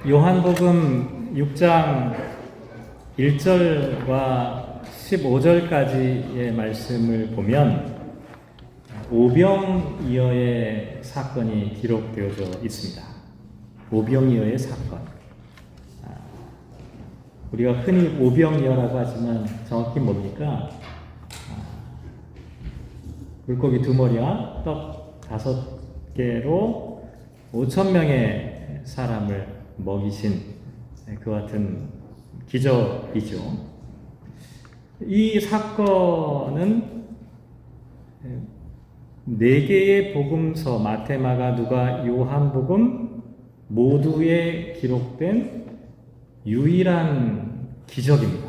요한복음 6장 1절과 15절까지의 말씀을 보면 오병이어의 사건이 기록되어져 있습니다. 오병이어의 사건. 우리가 흔히 오병이어라고 하지만 정확히 뭡니까? 물고기 2마리와 떡 5개로 5,000명의 사람을 먹이신 그 같은 기적이죠. 이 사건은 4개의 복음서 마태, 마가, 누가, 요한복음 모두에 기록된 유일한 기적입니다.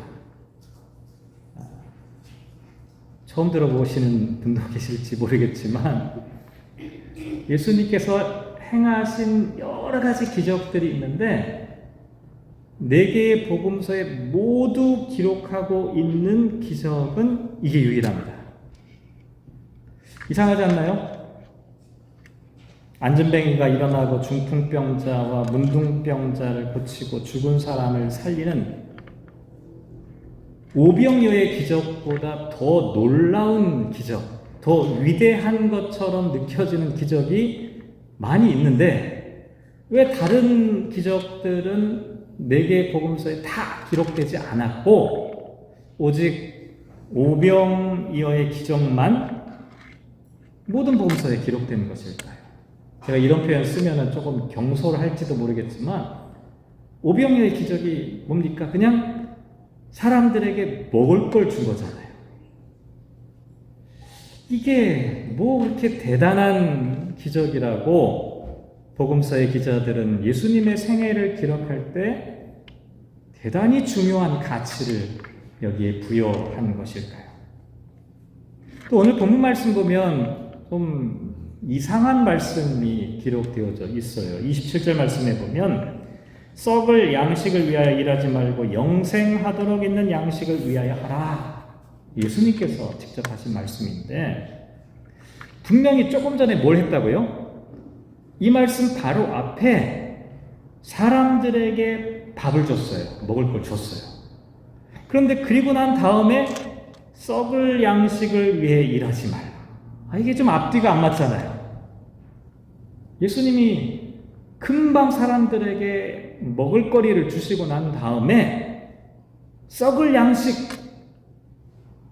처음 들어보시는 분도 계실지 모르겠지만 예수님께서 행하신 여러 가지 기적들이 있는데 4개의 복음서에 모두 기록하고 있는 기적은 이게 유일합니다. 이상하지 않나요? 안전뱅이가 일어나고 중풍병자와 문둥병자를 고치고 죽은 사람을 살리는 오병이어의 기적보다 더 놀라운 기적, 더 위대한 것처럼 느껴지는 기적이 많이 있는데 왜 다른 기적들은 4개의 복음서에 다 기록되지 않았고 오직 오병이어의 기적만 모든 복음서에 기록되는 것일까요? 제가 이런 표현 쓰면 조금 경솔할지도 모르겠지만 오병이어의 기적이 뭡니까? 그냥 사람들에게 먹을 걸 준 거잖아요. 이게 뭐 그렇게 대단한 기적이라고 복음서의 기자들은 예수님의 생애를 기록할 때 대단히 중요한 가치를 여기에 부여한 것일까요? 또 오늘 본문 말씀 보면 좀 이상한 말씀이 기록되어져 있어요. 27절 말씀에 보면 썩을 양식을 위하여 일하지 말고 영생하도록 있는 양식을 위하여 하라. 예수님께서 직접 하신 말씀인데 분명히 조금 전에 뭘 했다고요? 이 말씀 바로 앞에 사람들에게 밥을 줬어요. 먹을 걸 줬어요. 그런데 그리고 난 다음에 썩을 양식을 위해 일하지 말라. 이게 좀 앞뒤가 안 맞잖아요. 예수님이 금방 사람들에게 먹을거리를 주시고 난 다음에 썩을 양식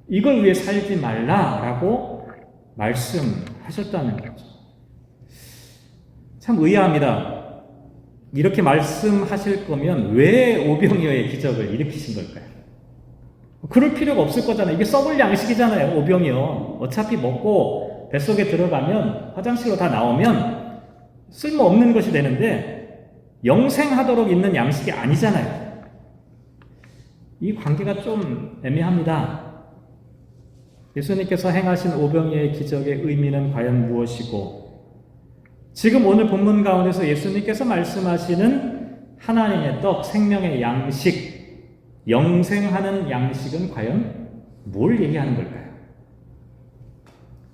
이걸 위해 살지 말라라고 말씀하셨다는 거죠. 참 의아합니다. 이렇게 말씀하실 거면 왜 오병이어의 기적을 일으키신 걸까요? 그럴 필요가 없을 거잖아요. 이게 썩을 양식이잖아요. 오병이어. 어차피 먹고 뱃속에 들어가면 화장실로 다 나오면 쓸모없는 것이 되는데 영생하도록 있는 양식이 아니잖아요. 이 관계가 좀 애매합니다. 예수님께서 행하신 오병이어의 기적의 의미는 과연 무엇이고 지금 오늘 본문 가운데서 예수님께서 말씀하시는 하나님의 떡, 생명의 양식, 영생하는 양식은 과연 뭘 얘기하는 걸까요?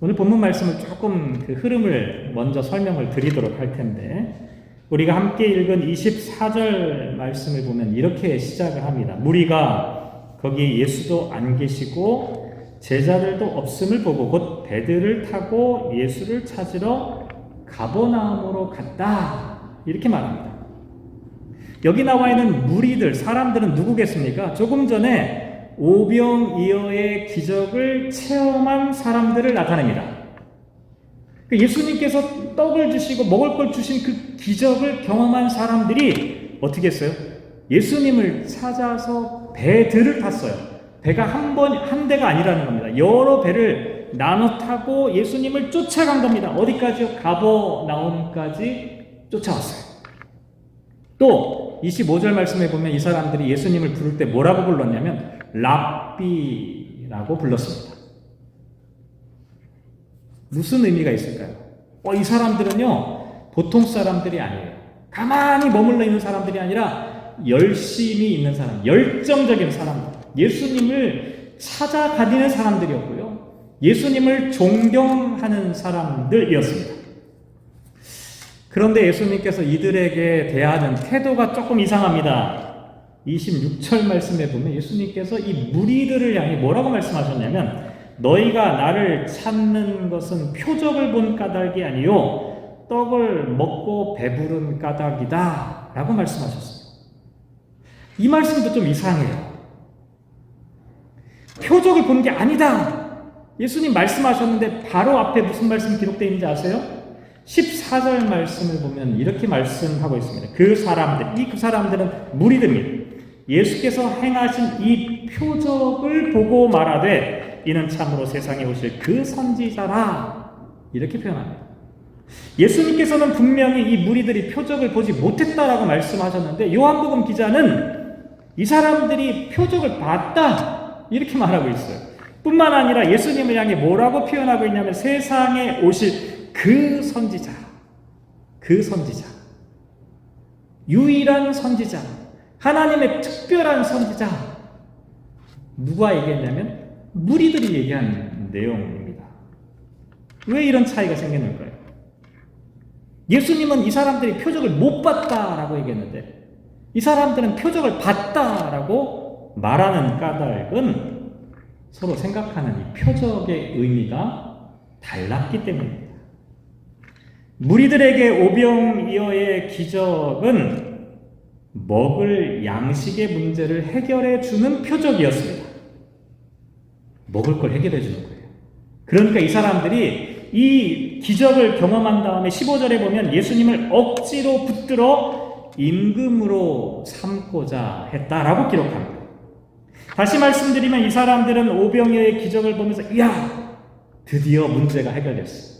오늘 본문 말씀을 조금 그 흐름을 먼저 설명을 드리도록 할 텐데 우리가 함께 읽은 24절 말씀을 보면 이렇게 시작을 합니다. 무리가 거기 예수도 안 계시고 제자들도 없음을 보고 곧 배들을 타고 예수를 찾으러 가버나움으로 갔다. 이렇게 말합니다. 여기 나와 있는 무리들, 사람들은 누구겠습니까? 조금 전에 오병이어의 기적을 체험한 사람들을 나타냅니다. 예수님께서 떡을 주시고 먹을 걸 주신 그 기적을 경험한 사람들이 어떻게 했어요? 예수님을 찾아서 배들을 탔어요. 배가 한 대가 아니라는 겁니다. 여러 배를 나눠 타고 예수님을 쫓아간 겁니다. 어디까지요? 가버나움까지 쫓아왔어요. 또 25절 말씀에 보면 이 사람들이 예수님을 부를 때 뭐라고 불렀냐면 랍비라고 불렀습니다. 무슨 의미가 있을까요? 이 사람들은요 보통 사람들이 아니에요. 가만히 머물러 있는 사람들이 아니라 열심히 있는 사람, 열정적인 사람들, 예수님을 찾아다니는 사람들이었고요. 예수님을 존경하는 사람들이었습니다. 그런데 예수님께서 이들에게 대하는 태도가 조금 이상합니다. 26절 말씀에 보면 예수님께서 이 무리들을 향해 뭐라고 말씀하셨냐면 너희가 나를 찾는 것은 표적을 본 까닭이 아니요 떡을 먹고 배부른 까닭이다 라고 말씀하셨습니다. 이 말씀도 좀 이상해요. 표적을 본 게 아니다. 예수님 말씀하셨는데 바로 앞에 무슨 말씀 기록되어 있는지 아세요? 14절 말씀을 보면 이렇게 말씀하고 있습니다. 그 사람들은 무리들입니다. 예수께서 행하신 이 표적을 보고 말하되 이는 참으로 세상에 오실 그 선지자라 이렇게 표현합니다. 예수님께서는 분명히 이 무리들이 표적을 보지 못했다라고 말씀하셨는데 요한복음 기자는 이 사람들이 표적을 봤다 이렇게 말하고 있어요. 뿐만 아니라 예수님을 향해 뭐라고 표현하고 있냐면 세상에 오실 그 선지자, 유일한 선지자, 하나님의 특별한 선지자. 누가 얘기했냐면 무리들이 얘기한 내용입니다. 왜 이런 차이가 생기는가요? 예수님은 이 사람들이 표적을 못 봤다라고 얘기했는데 이 사람들은 표적을 봤다라고 말하는 까닭은 서로 생각하는 이 표적의 의미가 달랐기 때문입니다. 무리들에게 오병이어의 기적은 먹을 양식의 문제를 해결해 주는 표적이었습니다. 먹을 걸 해결해 주는 거예요. 그러니까 이 사람들이 이 기적을 경험한 다음에 15절에 보면 예수님을 억지로 붙들어 임금으로 삼고자 했다라고 기록합니다. 다시 말씀드리면 이 사람들은 오병이어의 기적을 보면서 이야, 드디어 문제가 해결됐어.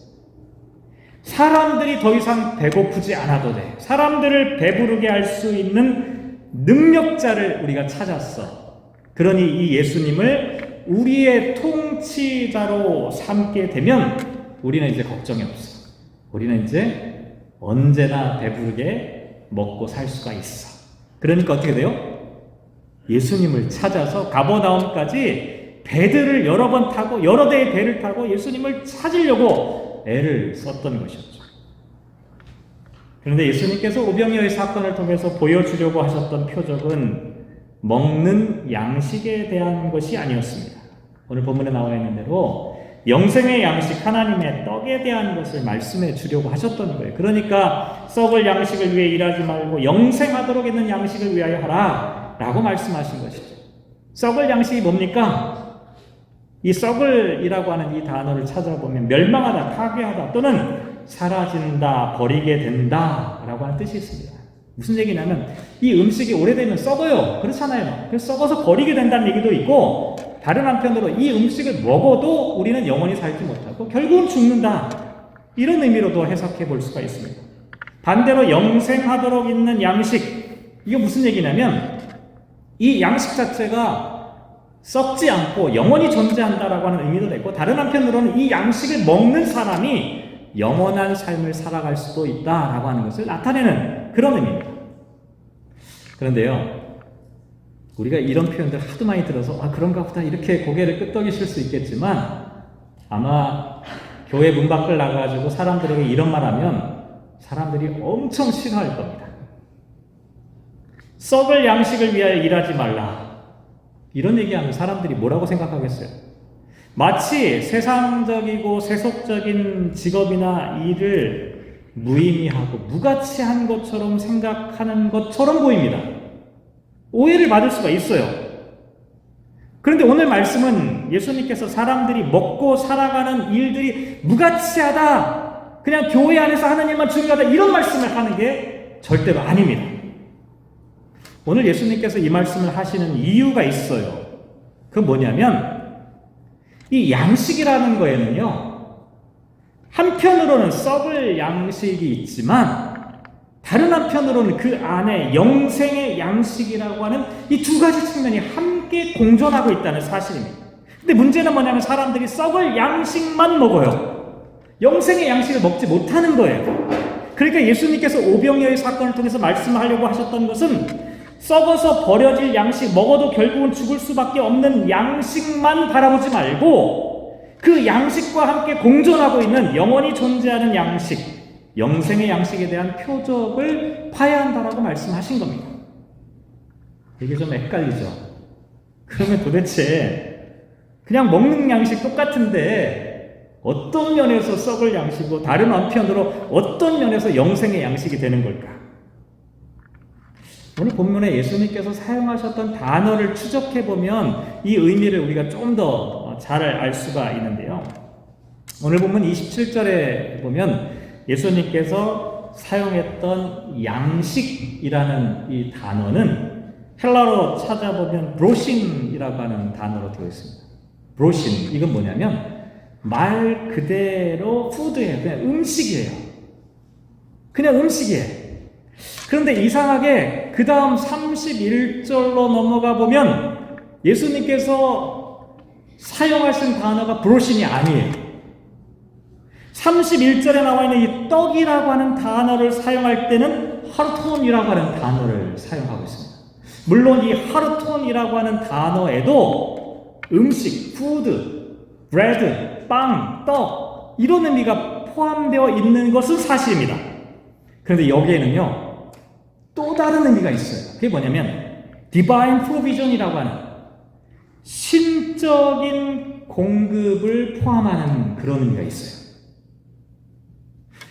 사람들이 더 이상 배고프지 않아도 돼. 사람들을 배부르게 할 수 있는 능력자를 우리가 찾았어. 그러니 이 예수님을 우리의 통치자로 삼게 되면 우리는 이제 걱정이 없어. 우리는 이제 언제나 배부르게 먹고 살 수가 있어. 그러니까 어떻게 돼요? 예수님을 찾아서 가버나움까지 배들을 여러 번 타고 여러 대의 배를 타고 예수님을 찾으려고 애를 썼던 것이었죠. 그런데 예수님께서 오병이어의 사건을 통해서 보여주려고 하셨던 표적은 먹는 양식에 대한 것이 아니었습니다. 오늘 본문에 나와 있는 대로 영생의 양식, 하나님의 떡에 대한 것을 말씀해 주려고 하셨던 거예요. 그러니까 썩을 양식을 위해 일하지 말고 영생하도록 있는 양식을 위하여 하라 라고 말씀하신 것이죠. 썩을 양식이 뭡니까? 이 썩을이라고 하는 이 단어를 찾아보면 멸망하다, 파괴하다 또는 사라진다, 버리게 된다 라고 하는 뜻이 있습니다. 무슨 얘기냐면 이 음식이 오래되면 썩어요. 그렇잖아요. 그래서 썩어서 버리게 된다는 얘기도 있고 다른 한편으로 이 음식을 먹어도 우리는 영원히 살지 못하고 결국은 죽는다. 이런 의미로도 해석해 볼 수가 있습니다. 반대로 영생하도록 있는 양식, 이게 무슨 얘기냐면 이 양식 자체가 썩지 않고 영원히 존재한다라고 하는 의미도 되고 다른 한편으로는 이 양식을 먹는 사람이 영원한 삶을 살아갈 수도 있다라고 하는 것을 나타내는 그런 의미입니다. 그런데요, 우리가 이런 표현들 하도 많이 들어서 그런가 보다 이렇게 고개를 끄덕이실 수 있겠지만 아마 교회 문 밖을 나가가지고 사람들에게 이런 말 하면 사람들이 엄청 싫어할 겁니다. 썩을 양식을 위하여 일하지 말라. 이런 얘기하면 사람들이 뭐라고 생각하겠어요? 마치 세상적이고 세속적인 직업이나 일을 무의미하고 무가치한 것처럼 생각하는 것처럼 보입니다. 오해를 받을 수가 있어요. 그런데 오늘 말씀은 예수님께서 사람들이 먹고 살아가는 일들이 무가치하다, 그냥 교회 안에서 하는 일만 중요하다, 이런 말씀을 하는 게 절대로 아닙니다. 오늘 예수님께서 이 말씀을 하시는 이유가 있어요. 그건 뭐냐면 이 양식이라는 거에는요, 한편으로는 썩을 양식이 있지만 다른 한편으로는 그 안에 영생의 양식이라고 하는 이 두 가지 측면이 함께 공존하고 있다는 사실입니다. 근데 문제는 뭐냐면 사람들이 썩을 양식만 먹어요. 영생의 양식을 먹지 못하는 거예요. 그러니까 예수님께서 오병이어의 사건을 통해서 말씀하려고 하셨던 것은 썩어서 버려질 양식, 먹어도 결국은 죽을 수밖에 없는 양식만 바라보지 말고 그 양식과 함께 공존하고 있는 영원히 존재하는 양식, 영생의 양식에 대한 표적을 봐야 한다라고 말씀하신 겁니다. 이게 좀 헷갈리죠? 그러면 도대체 그냥 먹는 양식 똑같은데 어떤 면에서 썩을 양식이고 다른 한편으로 어떤 면에서 영생의 양식이 되는 걸까? 오늘 본문에 예수님께서 사용하셨던 단어를 추적해보면 이 의미를 우리가 좀 더 잘 알 수가 있는데요. 오늘 본문 27절에 보면 예수님께서 사용했던 양식이라는 이 단어는 헬라어로 찾아보면 브로신이라고 하는 단어로 되어 있습니다. 브로신, 이건 뭐냐면 말 그대로 푸드예요. 그냥 음식이에요. 그냥 음식이에요. 그런데 이상하게 그 다음 31절로 넘어가 보면 예수님께서 사용하신 단어가 브로신이 아니에요. 31절에 나와 있는 이 떡이라고 하는 단어를 사용할 때는 하르톤이라고 하는 단어를 사용하고 있습니다. 물론 이 하르톤이라고 하는 단어에도 음식, 푸드, 브레드, 빵, 떡 이런 의미가 포함되어 있는 것은 사실입니다. 그런데 여기에는요 또 다른 의미가 있어요. 그게 뭐냐면 디바인 프로비전이라고 하는 신적인 공급을 포함하는 그런 의미가 있어요.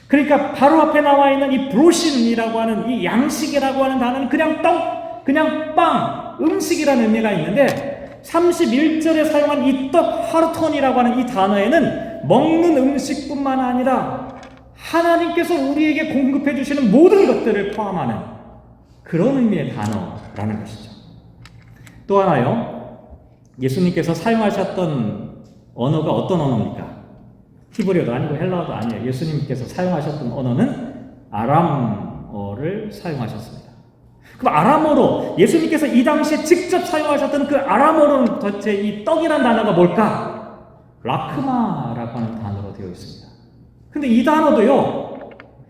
그러니까 바로 앞에 나와 있는 이 브로신이라고 하는 이 양식이라고 하는 단어는 그냥 떡, 그냥 빵, 음식이라는 의미가 있는데 31절에 사용한 이 떡 하르톤이라고 하는 이 단어에는 먹는 음식뿐만 아니라 하나님께서 우리에게 공급해 주시는 모든 것들을 포함하는 그런 의미의 단어라는 것이죠. 또 하나요. 예수님께서 사용하셨던 언어가 어떤 언어입니까? 히브리어도 아니고 헬라어도 아니에요. 예수님께서 사용하셨던 언어는 아람어를 사용하셨습니다. 그럼 아람어로 예수님께서 이 당시에 직접 사용하셨던 그 아람어로는 도대체 이 떡이라는 단어가 뭘까? 라크마라고 하는 단어로 되어 있습니다. 근데 이 단어도요,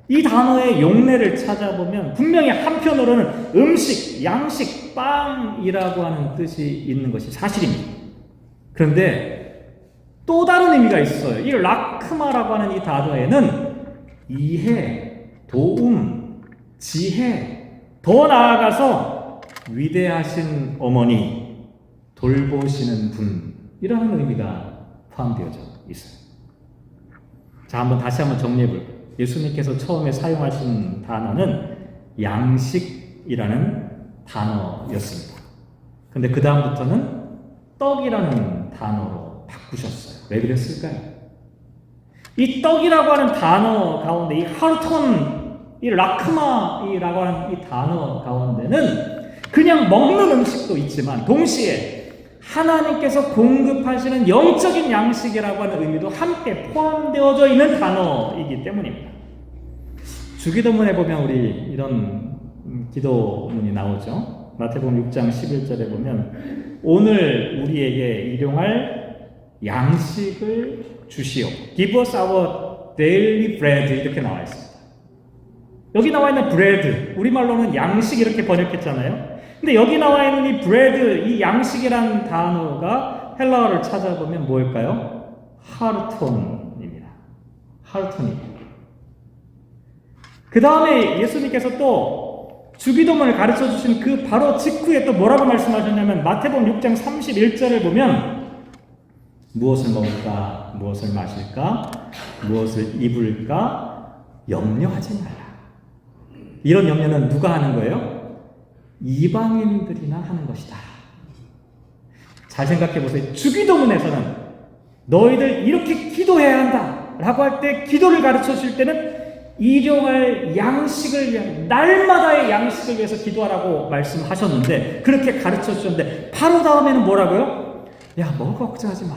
이 단어의 용례를 찾아보면 분명히 한편으로는 음식, 양식, 빵이라고 하는 뜻이 있는 것이 사실입니다. 그런데 또 다른 의미가 있어요. 이 라크마라고 하는 이 단어에는 이해, 도움, 지혜, 더 나아가서 위대하신 어머니, 돌보시는 분이라는 의미가 포함되어져 있어요. 자, 다시 한번 정리해 볼게요. 예수님께서 처음에 사용하신 단어는 양식이라는 단어였습니다. 근데 그 다음부터는 떡이라는 단어로 바꾸셨어요. 왜 그랬을까요? 이 떡이라고 하는 단어 가운데 이 하르톤, 이 라크마이라고 하는 이 단어 가운데는 그냥 먹는 음식도 있지만 동시에 하나님께서 공급하시는 영적인 양식이라고 하는 의미도 함께 포함되어져 있는 단어이기 때문입니다. 주기도문에 보면 우리 이런 기도문이 나오죠. 마태복음 6장 11절에 보면 오늘 우리에게 일용할 양식을 주시오. Give us our daily bread 이렇게 나와 있습니다. 여기 나와 있는 bread, 우리말로는 양식 이렇게 번역했잖아요. 근데 여기 나와 있는 이 bread, 이 양식이라는 단어가 헬라어를 찾아보면 뭘까요? 하르톤입니다. 하르톤입니다. 그 다음에 예수님께서 또 주기도문을 가르쳐 주신 그 바로 직후에 또 뭐라고 말씀하셨냐면 마태복음 6장 31절을 보면 무엇을 먹을까, 무엇을 마실까, 무엇을 입을까 염려하지 말라. 이런 염려는 누가 하는 거예요? 이방인들이나 하는 것이다. 잘 생각해 보세요. 주기도문에서는 너희들 이렇게 기도해야 한다 라고 할 때 기도를 가르쳐 줄 때는 일용할 양식을 위한 날마다의 양식을 위해서 기도하라고 말씀하셨는데 그렇게 가르쳐 주셨는데 바로 다음에는 뭐라고요? 야, 먹을 거 걱정하지 마.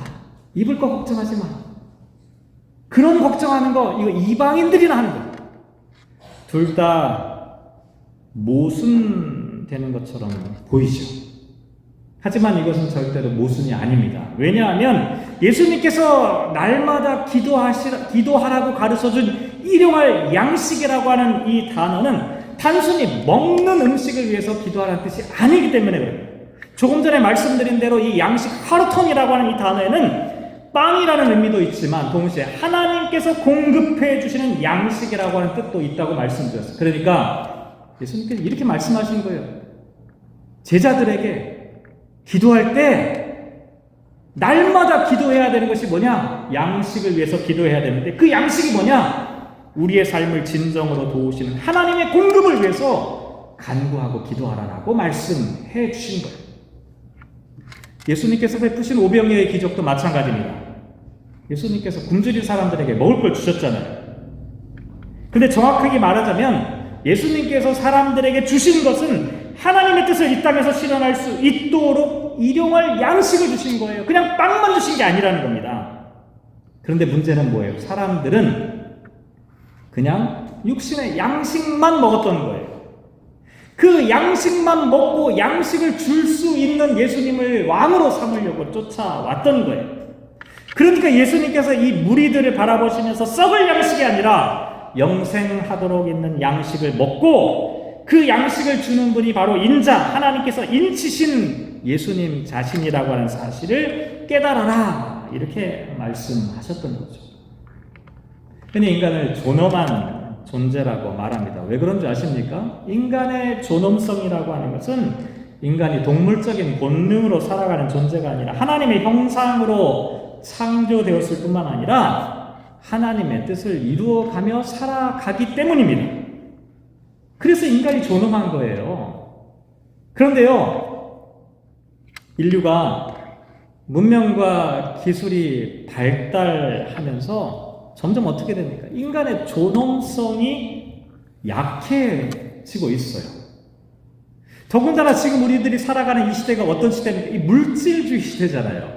입을 거 걱정하지 마. 그런 걱정하는 거 이거 이방인들이나 하는 거예요. 둘 다 모순되는 것처럼 보이죠. 하지만 이것은 절대로 모순이 아닙니다. 왜냐하면 예수님께서 날마다 기도하라고 가르쳐준 일용할 양식이라고 하는 이 단어는 단순히 먹는 음식을 위해서 기도하라는 뜻이 아니기 때문에 그래요. 조금 전에 말씀드린 대로 이 양식 하르톤이라고 하는 이 단어에는 빵이라는 의미도 있지만 동시에 하나님께서 공급해 주시는 양식이라고 하는 뜻도 있다고 말씀드렸어요. 그러니까 예수님께서 이렇게 말씀하신 거예요. 제자들에게 기도할 때 날마다 기도해야 되는 것이 뭐냐? 양식을 위해서 기도해야 되는데 그 양식이 뭐냐? 우리의 삶을 진정으로 도우시는 하나님의 공급을 위해서 간구하고 기도하라라고 말씀해 주신 거예요. 예수님께서 베푸신 오병이어의 기적도 마찬가지입니다. 예수님께서 굶주린 사람들에게 먹을 걸 주셨잖아요. 근데 정확하게 말하자면 예수님께서 사람들에게 주신 것은 하나님의 뜻을 이 땅에서 실현할 수 있도록 일용할 양식을 주신 거예요. 그냥 빵만 주신 게 아니라는 겁니다. 그런데 문제는 뭐예요? 사람들은 그냥 육신의 양식만 먹었던 거예요. 그 양식만 먹고 양식을 줄 수 있는 예수님을 왕으로 삼으려고 쫓아왔던 거예요. 그러니까 예수님께서 이 무리들을 바라보시면서 썩을 양식이 아니라 영생하도록 있는 양식을 먹고 그 양식을 주는 분이 바로 인자, 하나님께서 인치신 예수님 자신이라고 하는 사실을 깨달아라, 이렇게 말씀하셨던 거죠. 흔히 인간을 존엄한 존재라고 말합니다. 왜 그런 줄 아십니까? 인간의 존엄성이라고 하는 것은 인간이 동물적인 본능으로 살아가는 존재가 아니라 하나님의 형상으로 창조되었을 뿐만 아니라 하나님의 뜻을 이루어가며 살아가기 때문입니다. 그래서 인간이 존엄한 거예요. 그런데요, 인류가 문명과 기술이 발달하면서 점점 어떻게 됩니까? 인간의 존엄성이 약해지고 있어요. 더군다나 지금 우리들이 살아가는 이 시대가 어떤 시대입니까? 이 물질주의 시대잖아요.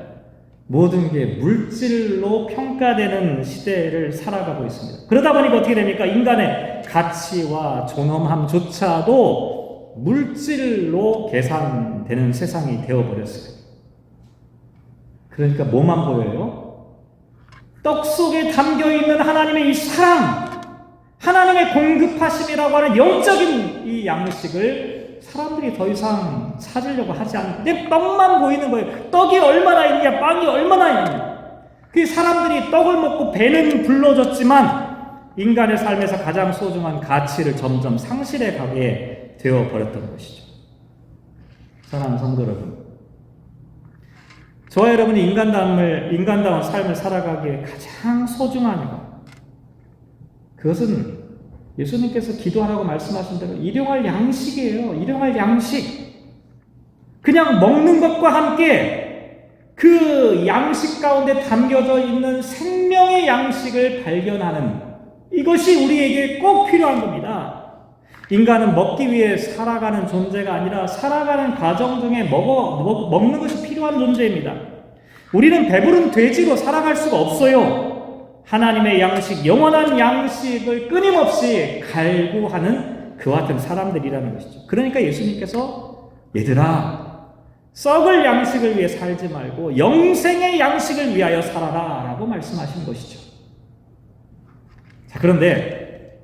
모든 게 물질로 평가되는 시대를 살아가고 있습니다. 그러다 보니까 어떻게 됩니까? 인간의 가치와 존엄함조차도 물질로 계산되는 세상이 되어버렸어요. 그러니까 뭐만 보여요? 떡 속에 담겨있는 하나님의 이 사랑, 하나님의 공급하심이라고 하는 영적인 이 양식을 사람들이 더 이상 찾으려고 하지 않는, 그냥 떡만 보이는 거예요. 떡이 얼마나 있냐, 빵이 얼마나 있냐. 그 사람들이 떡을 먹고 배는 불러줬지만 인간의 삶에서 가장 소중한 가치를 점점 상실해 가게 되어버렸던 것이죠. 사랑하는 성도 여러분, 저와 여러분이 인간다운 삶을 살아가기에 가장 소중한 것, 그것은 예수님께서 기도하라고 말씀하신 대로 일용할 양식이에요. 일용할 양식. 그냥 먹는 것과 함께 그 양식 가운데 담겨져 있는 생명의 양식을 발견하는, 이것이 우리에게 꼭 필요한 겁니다. 인간은 먹기 위해 살아가는 존재가 아니라 살아가는 과정 중에 먹는 것이 필요한 존재입니다. 우리는 배부른 돼지로 살아갈 수가 없어요. 하나님의 양식, 영원한 양식을 끊임없이 갈구하는 그와 같은 사람들이라는 것이죠. 그러니까 예수님께서 얘들아, 썩을 양식을 위해 살지 말고 영생의 양식을 위하여 살아라 라고 말씀하신 것이죠. 자, 그런데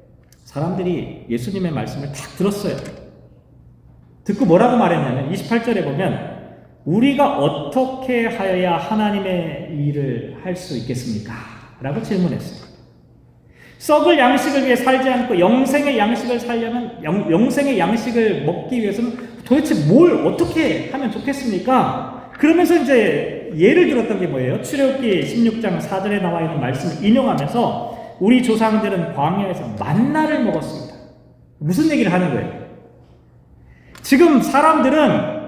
사람들이 예수님의 말씀을 딱 들었어요. 듣고 뭐라고 말했냐면 28절에 보면 우리가 어떻게 하여야 하나님의 일을 할 수 있겠습니까? 라고 질문했어요. 썩을 양식을 위해 살지 않고 영생의 양식을 살려면, 영생의 양식을 먹기 위해서는 도대체 뭘 어떻게 하면 좋겠습니까? 그러면서 이제 예를 들었던 게 뭐예요? 출애굽기 16장 4절에 나와 있는 말씀을 인용하면서 우리 조상들은 광야에서 만나를 먹었습니다. 무슨 얘기를 하는 거예요? 지금 사람들은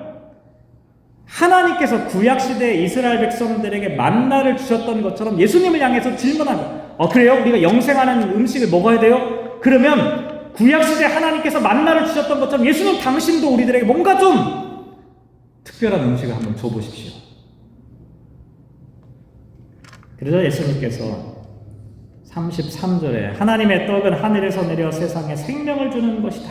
하나님께서 구약시대 이스라엘 백성들에게 만나를 주셨던 것처럼 예수님을 향해서 질문합니다. 그래요? 우리가 영생하는 음식을 먹어야 돼요? 그러면 구약시대 하나님께서 만나를 주셨던 것처럼 예수님 당신도 우리들에게 뭔가 좀 특별한 음식을 한번 줘보십시오. 그래서 예수님께서 33절에 하나님의 떡은 하늘에서 내려 세상에 생명을 주는 것이다.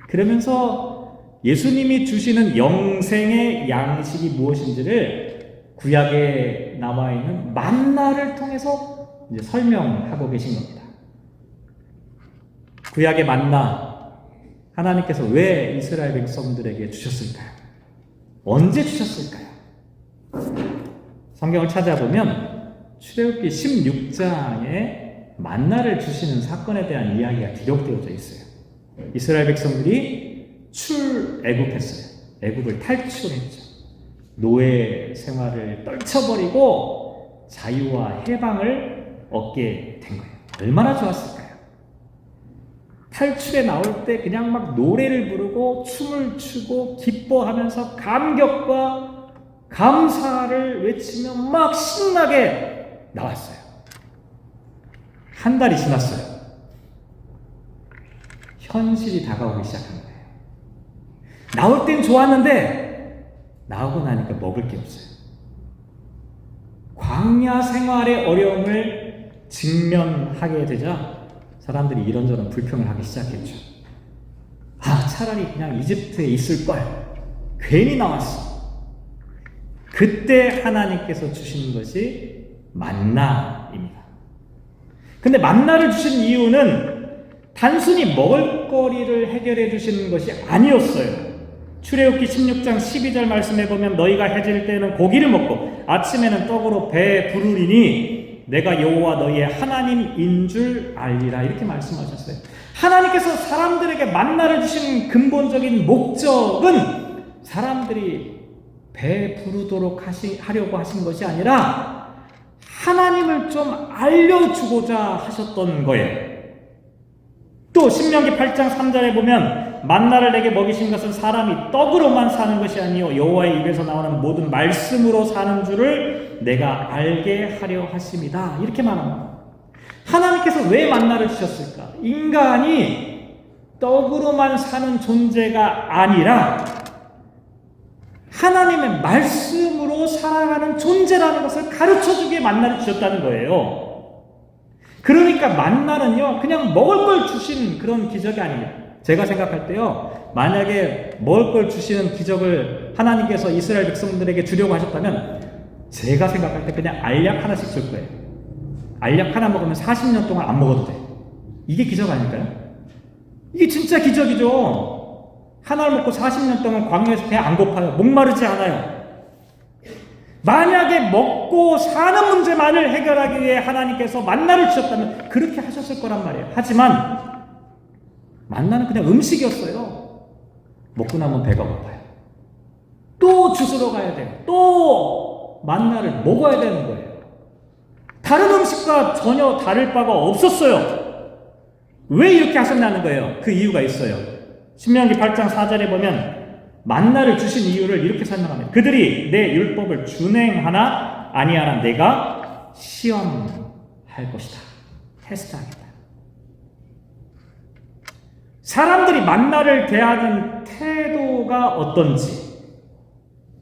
그러면서 예수님이 주시는 영생의 양식이 무엇인지를 구약에 나와 있는 만나를 통해서 이제 설명하고 계신 겁니다. 구약의 만나, 하나님께서 왜 이스라엘 백성들에게 주셨을까요? 언제 주셨을까요? 성경을 찾아보면 출애굽기 16장에 만나를 주시는 사건에 대한 이야기가 기록되어져 있어요. 이스라엘 백성들이 출애굽했어요. 애굽을 탈출했죠. 노예 생활을 떨쳐버리고 자유와 해방을 얻게 된 거예요. 얼마나 좋았을까요? 탈출에 나올 때 그냥 막 노래를 부르고 춤을 추고 기뻐하면서 감격과 감사를 외치며 막 신나게 나왔어요. 한 달이 지났어요. 현실이 다가오기 시작한 거예요. 나올 땐 좋았는데 나오고 나니까 먹을 게 없어요. 광야 생활의 어려움을 직면하게 되자 사람들이 이런저런 불평을 하기 시작했죠. 차라리 그냥 이집트에 있을 걸. 괜히 나왔어. 그때 하나님께서 주시는 것이 만나입니다. 근데 만나를 주신 이유는 단순히 먹을거리를 해결해 주시는 것이 아니었어요. 출애굽기 16장 12절 말씀에 보면 너희가 해질 때는 고기를 먹고 아침에는 떡으로 배 부르리니 내가 여호와 너희의 하나님인 줄 알리라 이렇게 말씀하셨어요. 하나님께서 사람들에게 만나를 주신 근본적인 목적은 사람들이 배 부르도록 하려고 하신 것이 아니라 하나님을 좀 알려주고자 하셨던 거예요. 또 신명기 8장 3절에 보면 만나를 내게 먹이신 것은 사람이 떡으로만 사는 것이 아니요 여호와의 입에서 나오는 모든 말씀으로 사는 줄을 내가 알게 하려 하심이다 이렇게 말합니다. 하나님께서 왜 만나를 주셨을까? 인간이 떡으로만 사는 존재가 아니라 하나님의 말씀으로 살아가는 존재라는 것을 가르쳐주기에 만나를 주셨다는 거예요. 그러니까 만나는요 그냥 먹을 걸 주신 그런 기적이 아닙니다. 제가 생각할 때요 만약에 먹을 걸 주시는 기적을 하나님께서 이스라엘 백성들에게 주려고 하셨다면 제가 생각할 때 그냥 알약 하나씩 줄 거예요. 알약 하나 먹으면 40년 동안 안 먹어도 돼. 이게 기적 아닐까요? 이게 진짜 기적이죠. 하나를 먹고 40년 동안 광야에서 배 안 고파요. 목마르지 않아요. 만약에 먹고 사는 문제만을 해결하기 위해 하나님께서 만나를 주셨다면 그렇게 하셨을 거란 말이에요. 하지만 만나는 그냥 음식이었어요. 먹고 나면 배가 고파요. 또 주스러 가야 돼요. 또 만나를 먹어야 되는 거예요. 다른 음식과 전혀 다를 바가 없었어요. 왜 이렇게 하셨냐는 거예요. 그 이유가 있어요. 신명기 8장 4절에 보면 만나를 주신 이유를 이렇게 설명합니다. 그들이 내 율법을 준행하나 아니하나 내가 시험할 것이다. 테스트하겠다. 사람들이 만나를 대하는 태도가 어떤지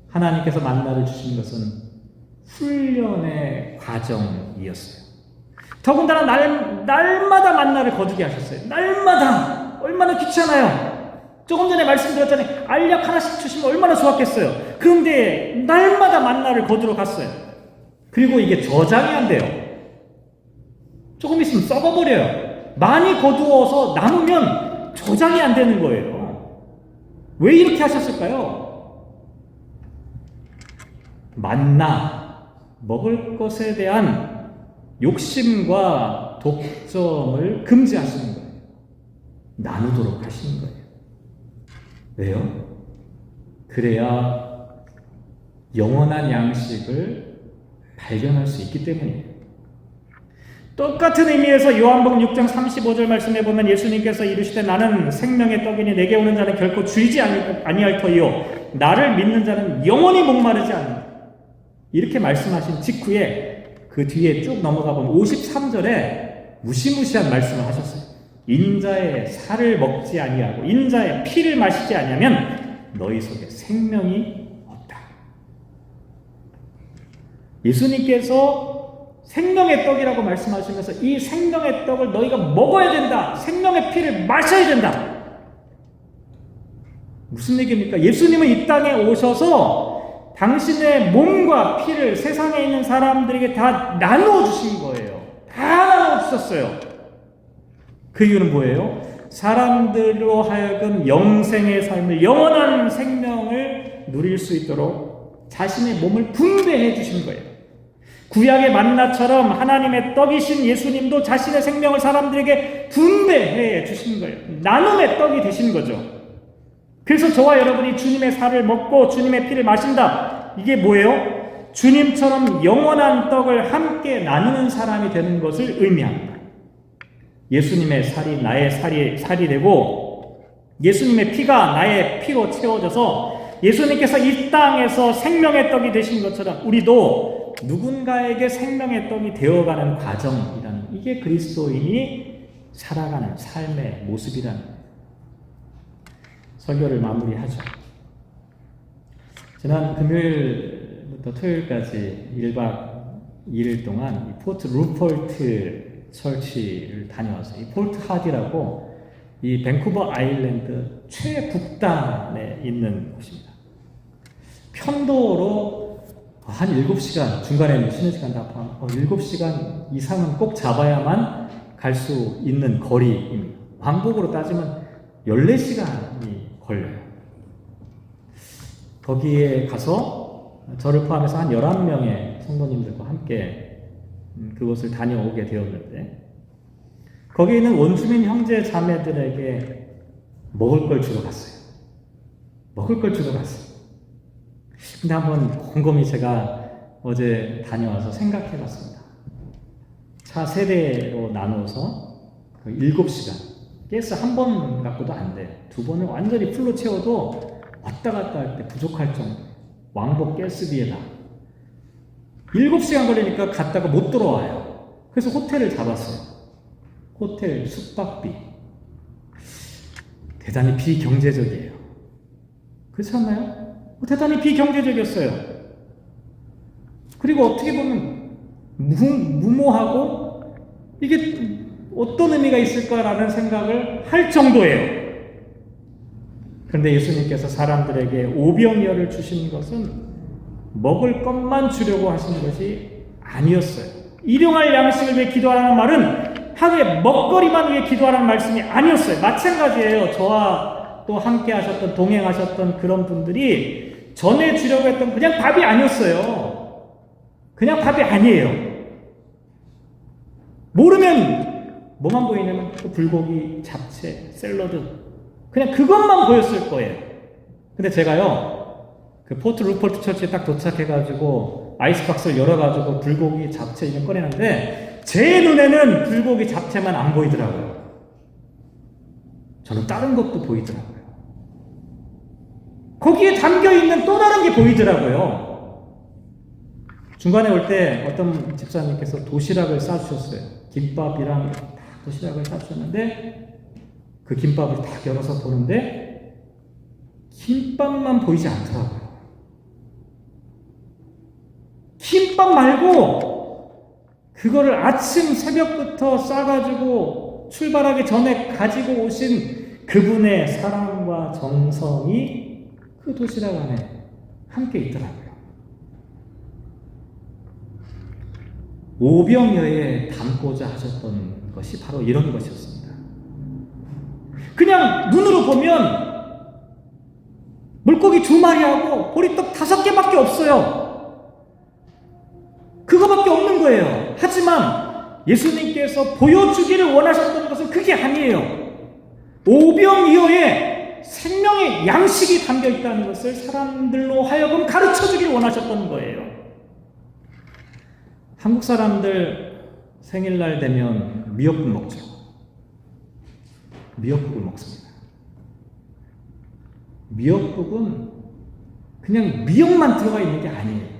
하나님께서 만나를 주신 것은 훈련의 과정이었어요. 더군다나 날마다 만나를 거두게 하셨어요. 날마다. 얼마나 귀찮아요. 조금 전에 말씀드렸잖아요. 알약 하나씩 주시면 얼마나 좋았겠어요. 그런데 날마다 만나를 거두러 갔어요. 그리고 이게 저장이 안 돼요. 조금 있으면 썩어버려요. 많이 거두어서 남으면 저장이 안 되는 거예요. 왜 이렇게 하셨을까요? 만나, 먹을 것에 대한 욕심과 독점을 금지하시는 거예요. 나누도록 하시는 거예요. 왜요? 그래야 영원한 양식을 발견할 수 있기 때문이에요. 똑같은 의미에서 요한복음 6장 35절 말씀에 보면 예수님께서 이르시되 나는 생명의 떡이니 내게 오는 자는 결코 줄이지 아니할 터이요 나를 믿는 자는 영원히 목마르지 않는다. 이렇게 말씀하신 직후에 그 뒤에 쭉 넘어가 보면 53절에 무시무시한 말씀을 하셨어요. 인자의 살을 먹지 아니하고 인자의 피를 마시지 아니하면 너희 속에 생명이 없다. 예수님께서 생명의 떡이라고 말씀하시면서 이 생명의 떡을 너희가 먹어야 된다. 생명의 피를 마셔야 된다. 무슨 얘기입니까? 예수님은 이 땅에 오셔서 당신의 몸과 피를 세상에 있는 사람들에게 다 나누어 주신 거예요. 다 나누어 주셨어요. 그 이유는 뭐예요? 사람들로 하여금 영생의 삶을, 영원한 생명을 누릴 수 있도록 자신의 몸을 분배해 주신 거예요. 구약의 만나처럼 하나님의 떡이신 예수님도 자신의 생명을 사람들에게 분배해 주신 거예요. 나눔의 떡이 되신 거죠. 그래서 저와 여러분이 주님의 살을 먹고 주님의 피를 마신다. 이게 뭐예요? 주님처럼 영원한 떡을 함께 나누는 사람이 되는 것을 의미합니다. 예수님의 살이 나의 살이 되고 예수님의 피가 나의 피로 채워져서 예수님께서 이 땅에서 생명의 떡이 되신 것처럼 우리도 누군가에게 생명의 떡이 되어가는 과정이라는, 이게 그리스도인이 살아가는 삶의 모습이라는 거예요. 설교를 마무리하죠. 지난 금요일부터 토요일까지 1박 2일 동안 이 포트 루퍼트 처치를 다녀왔어요. 이 폴트 하디라고 이 밴쿠버 아일랜드 최북단에 있는 곳입니다. 편도로 한 7시간, 중간에는 쉬는 시간 다 포함, 7시간 이상은 꼭 잡아야만 갈 수 있는 거리입니다. 왕복으로 따지면 14시간이 걸려요. 거기에 가서 저를 포함해서 한 11명의 성도님들과 함께 그곳을 다녀오게 되었는데, 거기에 있는 원주민 형제 자매들에게 먹을 걸 주러 갔어요. 근데 한번 곰곰이 제가 어제 다녀와서 생각해 봤습니다. 차 3대로 나눠서 7시간. 가스 한 번 갖고도 안 돼. 2번을 완전히 풀로 채워도 왔다 갔다 할 때 부족할 정도. 왕복 가스비에다. 7시간 걸리니까 갔다가 못 들어와요. 그래서 호텔을 잡았어요. 호텔 숙박비. 대단히 비경제적이에요. 그렇지 않나요? 대단히 비경제적이었어요. 그리고 어떻게 보면 무모하고 이게 어떤 의미가 있을까라는 생각을 할 정도예요. 그런데 예수님께서 사람들에게 오병이어를 주신 것은 먹을 것만 주려고 하신 것이 아니었어요. 일용할 양식을 위해 기도하라는 말은 하루에 먹거리만 위해 기도하라는 말씀이 아니었어요. 마찬가지예요. 저와 또 함께 하셨던, 동행하셨던 그런 분들이 전해 주려고 했던 그냥 밥이 아니었어요. 그냥 밥이 아니에요. 모르면 뭐만 보이냐면 또 불고기, 잡채, 샐러드, 그냥 그것만 보였을 거예요. 근데 제가요, 그 포트 루퍼트 처치에 딱 도착해가지고 아이스박스를 열어가지고 불고기, 잡채 이런 꺼내는데 제 눈에는 불고기, 잡채만 안 보이더라고요. 저는 다른 것도 보이더라고요. 거기에 담겨있는 또 다른 게 보이더라고요. 중간에 올 때 어떤 집사님께서 도시락을 싸주셨어요. 김밥이랑 도시락을 싸주셨는데 그 김밥을 딱 열어서 보는데 김밥만 보이지 않더라고요. 김밥 말고 그거를 아침 새벽부터 싸가지고 출발하기 전에 가지고 오신 그분의 사랑과 정성이 그 도시락 안에 함께 있더라고요. 오병이어에 담고자 하셨던 것이 바로 이런 것이었습니다. 그냥 눈으로 보면 물고기 2마리하고 보리떡 5개밖에 없어요. 그거밖에 없는 거예요. 하지만 예수님께서 보여주기를 원하셨던 것은 그게 아니에요. 오병이어에 생명의 양식이 담겨 있다는 것을 사람들로 하여금 가르쳐주길 원하셨던 거예요. 한국 사람들 생일날 되면 미역국 먹죠. 미역국을 먹습니다. 미역국은 그냥 미역만 들어가 있는 게 아니에요.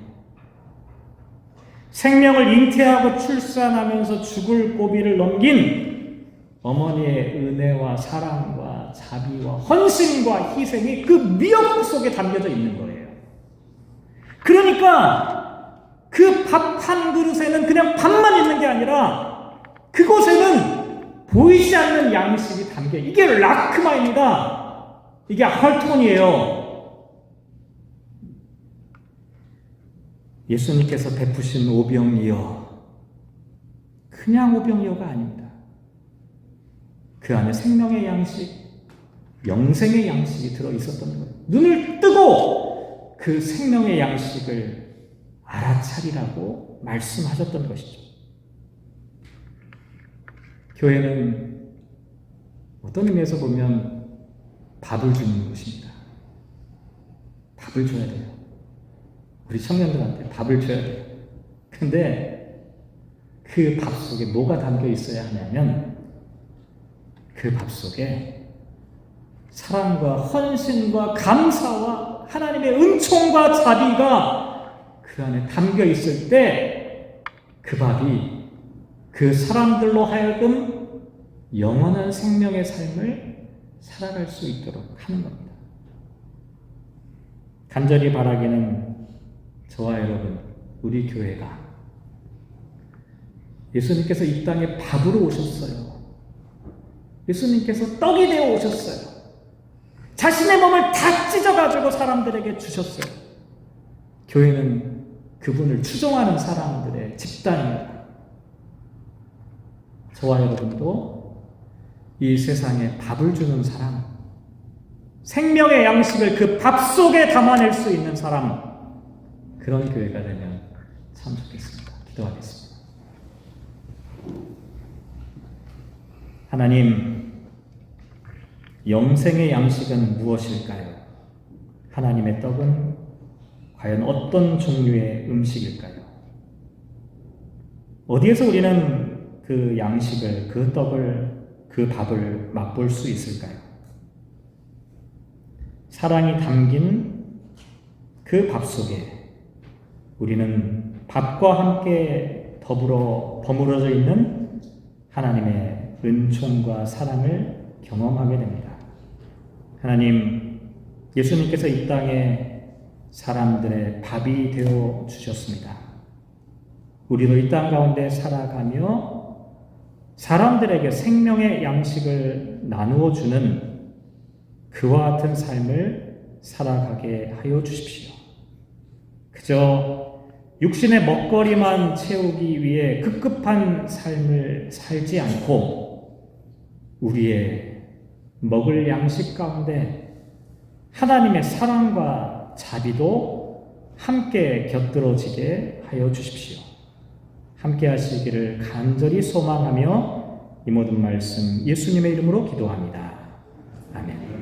생명을 잉태하고 출산하면서 죽을 고비를 넘긴 어머니의 은혜와 사랑과 자비와 헌신과 희생이 그 미역국 속에 담겨져 있는 거예요. 그러니까 그 밥 한 그릇에는 그냥 밥만 있는 게 아니라 그곳에는 보이지 않는 양식이 담겨. 이게 라크마입니다. 이게 헐톤이에요. 예수님께서 베푸신 오병이어, 그냥 오병이어가 아닙니다. 그 안에 생명의 양식, 영생의 양식이 들어있었던 거예요. 눈을 뜨고 그 생명의 양식을 알아차리라고 말씀하셨던 것이죠. 교회는 어떤 의미에서 보면 밥을 주는 곳입니다. 밥을 줘야 돼요. 우리 청년들한테 밥을 줘야 돼요. 근데 그 밥 속에 뭐가 담겨 있어야 하냐면 그 밥 속에 사랑과 헌신과 감사와 하나님의 은총과 자비가 그 안에 담겨 있을 때 그 밥이 그 사람들로 하여금 영원한 생명의 삶을 살아갈 수 있도록 하는 겁니다. 간절히 바라기는 저와 여러분, 우리 교회가 예수님께서 이 땅에 밥으로 오셨어요. 예수님께서 떡이 되어 오셨어요. 자신의 몸을 다 찢어가지고 사람들에게 주셨어요. 교회는 그분을 추종하는 사람들의 집단입니다. 저와 여러분도 이 세상에 밥을 주는 사람, 생명의 양식을 그 밥 속에 담아낼 수 있는 사람, 그런 교회가 되면 참 좋겠습니다. 기도하겠습니다. 하나님, 영생의 양식은 무엇일까요? 하나님의 떡은 과연 어떤 종류의 음식일까요? 어디에서 우리는 그 양식을, 그 떡을, 그 밥을 맛볼 수 있을까요? 사랑이 담긴 그 밥 속에 우리는 밥과 함께 더불어 버무려져 있는 하나님의 은총과 사랑을 경험하게 됩니다. 하나님, 예수님께서 이 땅에 사람들의 밥이 되어 주셨습니다. 우리도 이 땅 가운데 살아가며 사람들에게 생명의 양식을 나누어 주는 그와 같은 삶을 살아가게 하여 주십시오. 그저 육신의 먹거리만 채우기 위해 급급한 삶을 살지 않고 우리의 먹을 양식 가운데 하나님의 사랑과 자비도 함께 곁들어지게 하여 주십시오. 함께 하시기를 간절히 소망하며 이 모든 말씀 예수님의 이름으로 기도합니다. 아멘.